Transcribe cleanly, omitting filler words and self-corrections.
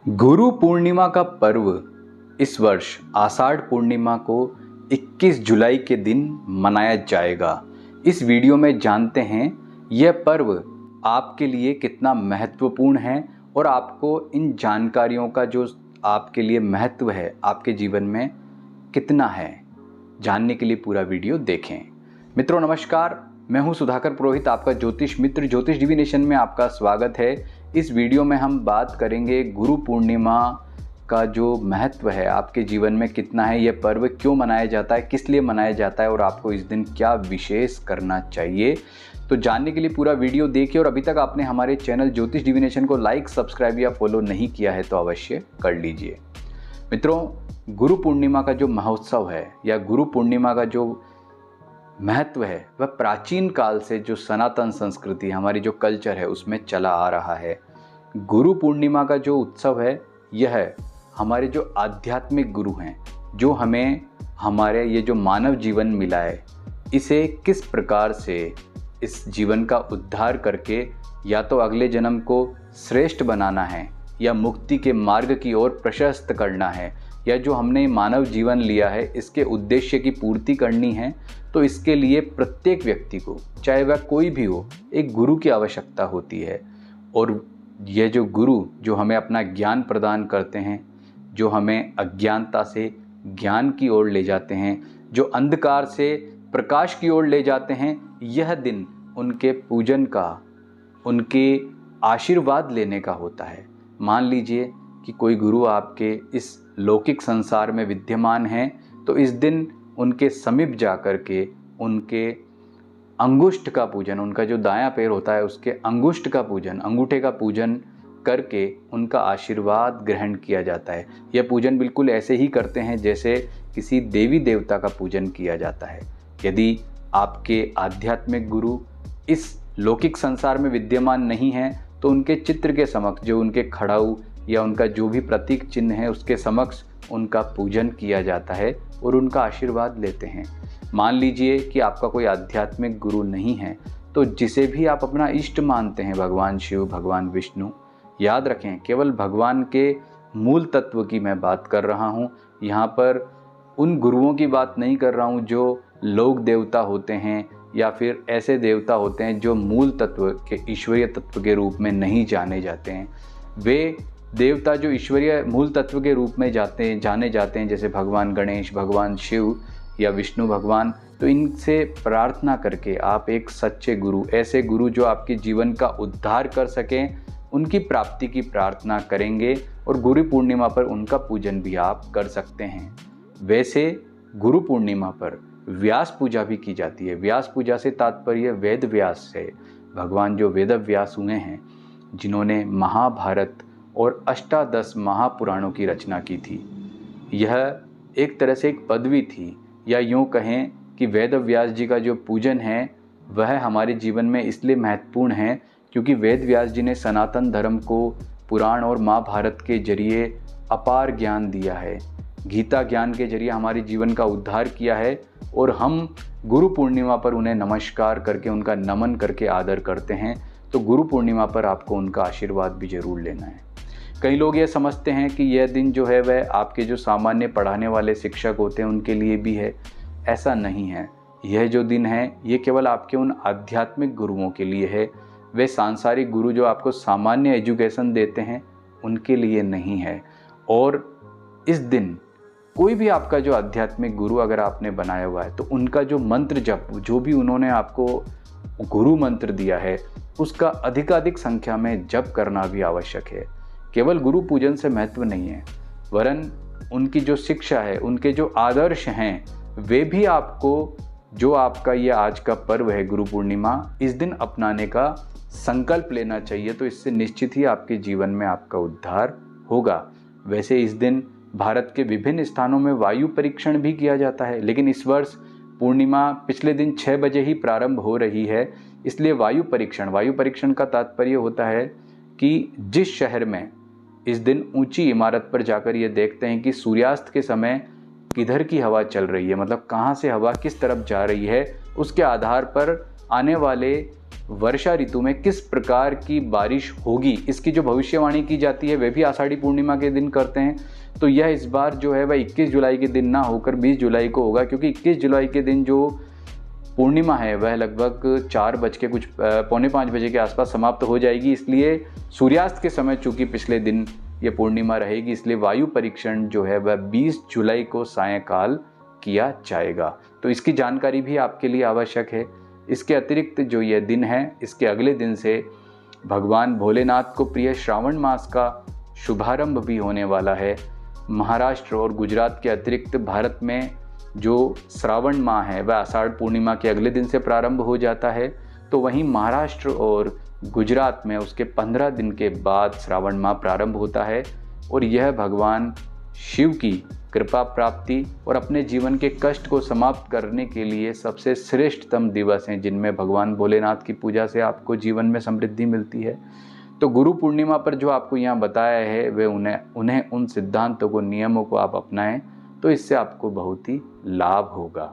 गुरु पूर्णिमा का पर्व इस वर्ष आषाढ़ पूर्णिमा को 21 जुलाई के दिन मनाया जाएगा। इस वीडियो में जानते हैं यह पर्व आपके लिए कितना महत्वपूर्ण है और आपको इन जानकारियों का जो आपके लिए महत्व है आपके जीवन में कितना है, जानने के लिए पूरा वीडियो देखें। मित्रों नमस्कार, मैं हूं सुधाकर पुरोहित, आपका ज्योतिष मित्र। ज्योतिष डिविनेशन में आपका स्वागत है। इस वीडियो में हम बात करेंगे गुरु पूर्णिमा का जो महत्व है आपके जीवन में कितना है, यह पर्व क्यों मनाया जाता है, किस लिए मनाया जाता है और आपको इस दिन क्या विशेष करना चाहिए। तो जानने के लिए पूरा वीडियो देखिए और अभी तक आपने हमारे चैनल ज्योतिष डिविनेशन को लाइक, सब्सक्राइब या फॉलो नहीं किया है तो अवश्य कर लीजिए। मित्रों, गुरु पूर्णिमा का जो महोत्सव है या गुरु पूर्णिमा का जो महत्व है वह प्राचीन काल से जो सनातन संस्कृति हमारी जो कल्चर है उसमें चला आ रहा है। गुरु पूर्णिमा का जो उत्सव है यह हमारे जो आध्यात्मिक गुरु हैं, जो हमें हमारे ये जो मानव जीवन मिला है, इसे किस प्रकार से इस जीवन का उद्धार करके या तो अगले जन्म को श्रेष्ठ बनाना है या मुक्ति के मार्ग की ओर प्रशस्त करना है, या जो हमने मानव जीवन लिया है इसके उद्देश्य की पूर्ति करनी है, तो इसके लिए प्रत्येक व्यक्ति को, चाहे वह कोई भी हो, एक गुरु की आवश्यकता होती है। और ये जो गुरु जो हमें अपना ज्ञान प्रदान करते हैं, जो हमें अज्ञानता से ज्ञान की ओर ले जाते हैं, जो अंधकार से प्रकाश की ओर ले जाते हैं, यह दिन उनके पूजन का, उनके आशीर्वाद लेने का होता है। मान लीजिए कि कोई गुरु आपके इस लौकिक संसार में विद्यमान हैं, तो इस दिन उनके समीप जा कर के उनके अंगुष्ठ का पूजन, उनका जो दायां पैर होता है उसके अंगुष्ठ का पूजन, अंगूठे का पूजन करके उनका आशीर्वाद ग्रहण किया जाता है। यह पूजन बिल्कुल ऐसे ही करते हैं जैसे किसी देवी देवता का पूजन किया जाता है। यदि आपके आध्यात्मिक गुरु इस लौकिक संसार में विद्यमान नहीं हैं तो उनके चित्र के समक्ष, जो उनके खड़ाऊ या उनका जो भी प्रतीक चिन्ह है उसके समक्ष उनका पूजन किया जाता है और उनका आशीर्वाद लेते हैं। मान लीजिए कि आपका कोई आध्यात्मिक गुरु नहीं है, तो जिसे भी आप अपना इष्ट मानते हैं, भगवान शिव, भगवान विष्णु, याद रखें केवल भगवान के मूल तत्व की मैं बात कर रहा हूँ। यहाँ पर उन गुरुओं की बात नहीं कर रहा हूँ जो लोक देवता होते हैं या फिर ऐसे देवता होते हैं जो मूल तत्व के, ईश्वरीय तत्व के रूप में नहीं जाने जाते हैं। वे देवता जो ईश्वरीय मूल तत्व के रूप में जाने जाते हैं, जैसे भगवान गणेश, भगवान शिव या विष्णु भगवान, तो इनसे प्रार्थना करके आप एक सच्चे गुरु, ऐसे गुरु जो आपके जीवन का उद्धार कर सकें, उनकी प्राप्ति की प्रार्थना करेंगे और गुरु पूर्णिमा पर उनका पूजन भी आप कर सकते हैं। वैसे गुरु पूर्णिमा पर व्यास पूजा भी की जाती है। व्यास पूजा से तात्पर्य वेद व्यास से, भगवान जो वेद व्यास हुए हैं, जिन्होंने महाभारत और अष्टादश महापुराणों की रचना की थी। यह एक तरह से एक पदवी थी, या यूँ कहें कि वेद व्यास जी का जो पूजन है वह हमारे जीवन में इसलिए महत्वपूर्ण है क्योंकि वेद व्यास जी ने सनातन धर्म को पुराण और महाभारत के जरिए अपार ज्ञान दिया है। गीता ज्ञान के जरिए हमारे जीवन का उद्धार किया है और हम गुरु पूर्णिमा पर उन्हें नमस्कार करके, उनका नमन करके आदर करते हैं। तो गुरु पूर्णिमा पर आपको उनका आशीर्वाद भी जरूर लेना है। कई लोग ये समझते हैं कि यह दिन जो है वह आपके जो सामान्य पढ़ाने वाले शिक्षक होते हैं उनके लिए भी है। ऐसा नहीं है। यह जो दिन है ये केवल आपके उन आध्यात्मिक गुरुओं के लिए है। वे सांसारिक गुरु जो आपको सामान्य एजुकेशन देते हैं उनके लिए नहीं है। और इस दिन कोई भी आपका जो आध्यात्मिक गुरु अगर आपने बनाया हुआ है तो उनका जो मंत्र जप, जो भी उन्होंने आपको गुरु मंत्र दिया है, उसका अधिकाधिक संख्या में जप करना भी आवश्यक है। केवल गुरु पूजन से महत्व नहीं है, वरन उनकी जो शिक्षा है, उनके जो आदर्श हैं, वे भी आपको, जो आपका ये आज का पर्व है गुरु पूर्णिमा, इस दिन अपनाने का संकल्प लेना चाहिए। तो इससे निश्चित ही आपके जीवन में आपका उद्धार होगा। वैसे इस दिन भारत के विभिन्न स्थानों में वायु परीक्षण भी किया जाता है, लेकिन इस वर्ष पूर्णिमा पिछले दिन 6 बजे ही प्रारंभ हो रही है, इसलिए वायु परीक्षण का तात्पर्य होता है कि जिस शहर में इस दिन ऊंची इमारत पर जाकर ये देखते हैं कि सूर्यास्त के समय किधर की हवा चल रही है, मतलब कहाँ से हवा किस तरफ जा रही है, उसके आधार पर आने वाले वर्षा ऋतु में किस प्रकार की बारिश होगी, इसकी जो भविष्यवाणी की जाती है वह भी आषाढ़ी पूर्णिमा के दिन करते हैं। तो यह इस बार जो है वह 21 जुलाई के दिन ना होकर 20 जुलाई को होगा, क्योंकि 21 जुलाई के दिन जो पूर्णिमा है वह लगभग 4 बज के कुछ पौने 5 बजे के आसपास समाप्त हो जाएगी। इसलिए सूर्यास्त के समय चूँकि पिछले दिन ये पूर्णिमा रहेगी, इसलिए वायु परीक्षण जो है वह 20 जुलाई को सायंकाल किया जाएगा। तो इसकी जानकारी भी आपके लिए आवश्यक है। इसके अतिरिक्त जो यह दिन है, इसके अगले दिन से भगवान भोलेनाथ को प्रिय श्रावण मास का शुभारंभ भी होने वाला है। महाराष्ट्र और गुजरात के अतिरिक्त भारत में जो श्रावण माह है वह आषाढ़ पूर्णिमा के अगले दिन से प्रारंभ हो जाता है। तो वहीं महाराष्ट्र और गुजरात में उसके 15 दिन के बाद श्रावण माह प्रारंभ होता है और यह भगवान शिव की कृपा प्राप्ति और अपने जीवन के कष्ट को समाप्त करने के लिए सबसे श्रेष्ठतम दिवस हैं, जिनमें भगवान भोलेनाथ की पूजा से आपको जीवन में समृद्धि मिलती है। तो गुरु पूर्णिमा पर जो आपको यहाँ बताया है वे उन्हें उन सिद्धांतों को, नियमों को आप अपनाएं, तो इससे आपको बहुत ही लाभ होगा।